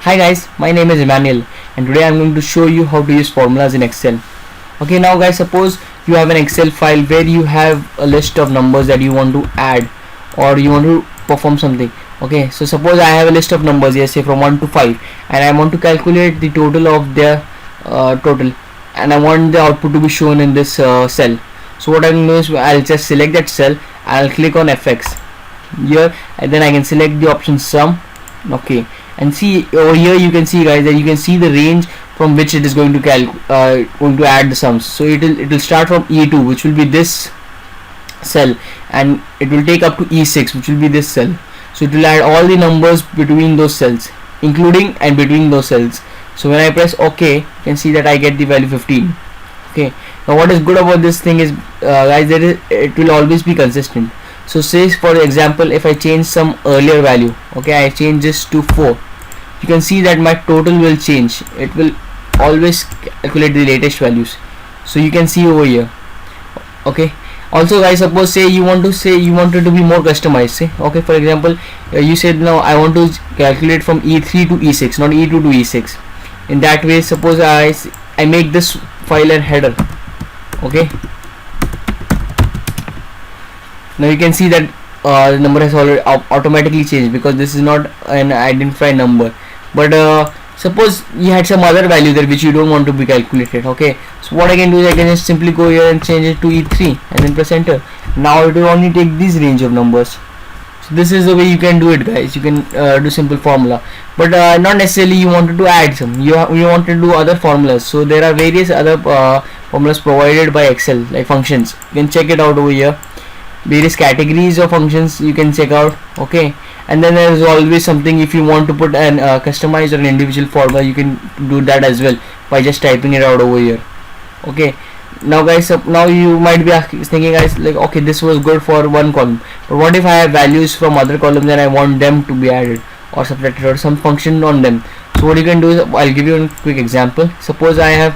Hi guys, my name is Emmanuel and today I'm going to show you how to use formulas in Excel. Okay, now guys, suppose you have an Excel file where you have a list of numbers that you want to add or you want to perform something. Okay, so suppose I have a list of numbers here, say from 1 to 5, and I want to calculate the total of their total, and I want the output to be shown in this cell. So what I'm going to do is I'll just select that cell, I'll click on FX here, and then I can select the option sum. Okay, and see over here you can see guys that you can see the range from which it is going to add the sums. So it will start from E2, which will be this cell, and it will take up to E6, which will be this cell. So it will add all the numbers between those cells, including and between those cells. So when I press OK, you can see that I get the value 15. Okay, now what is good about this thing is guys, it will always be consistent. So say for example, if I change some earlier value, okay, I change this to 4, you can see that my total will change. It will always calculate the latest values. So you can see over here. Okay, also guys, suppose you want it to be more customized. Say okay, for example, you said now I want to calculate from E3 to E6, not E2 to E6. In that way, suppose I make this file a header. Okay, now you can see that the number has already automatically changed because this is not an identified number. But suppose you had some other value there which you don't want to be calculated. Okay, so what I can do is I can just simply go here and change it to E3 and then press enter. Now it will only take this range of numbers. So this is the way you can do it, guys. You can do simple formula, but not necessarily you wanted to add some. You want to do other formulas. So there are various other formulas provided by Excel, like functions. You can check it out over here. Various categories of functions you can check out. Okay, and then there is always something if you want to put an customize or an individual formula, you can do that as well by just typing it out over here. Okay, now guys, now you might be thinking guys like, okay, this was good for one column, but what if I have values from other columns and I want them to be added or subtracted or some function on them? So what you can do is, I'll give you a quick example. Suppose I have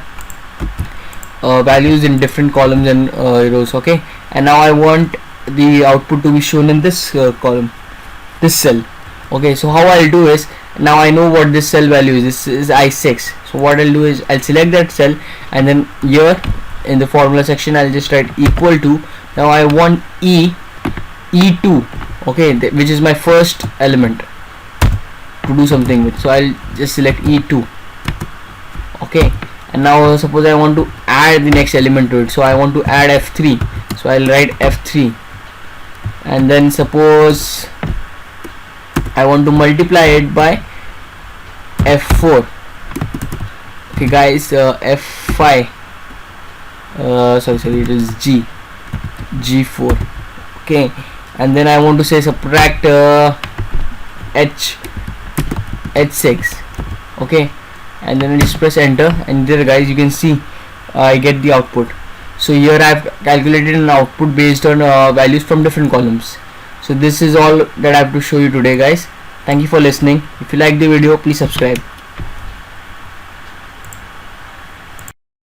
values in different columns and rows. Okay, and now I want the output to be shown in this column, this cell. Okay, so how I'll do is, now I know what this cell value is. This is I6. So what I'll do is I'll select that cell, and then here in the formula section I'll just write equal to. Now I want E2, okay, which is my first element to do something with. So I'll just select E2. Okay, and now suppose I want to add the next element to it. So I want to add F3. So I'll write F3, and then suppose I want to multiply it by F4. Okay guys, F5, sorry, it is G4. Okay, and then I want to say subtract H6. Okay, and then I just press enter, and there guys you can see I get the output. So here I have calculated an output based on values from different columns. So this is all that I have to show you today, guys. Thank you for listening. If you like the video, please subscribe.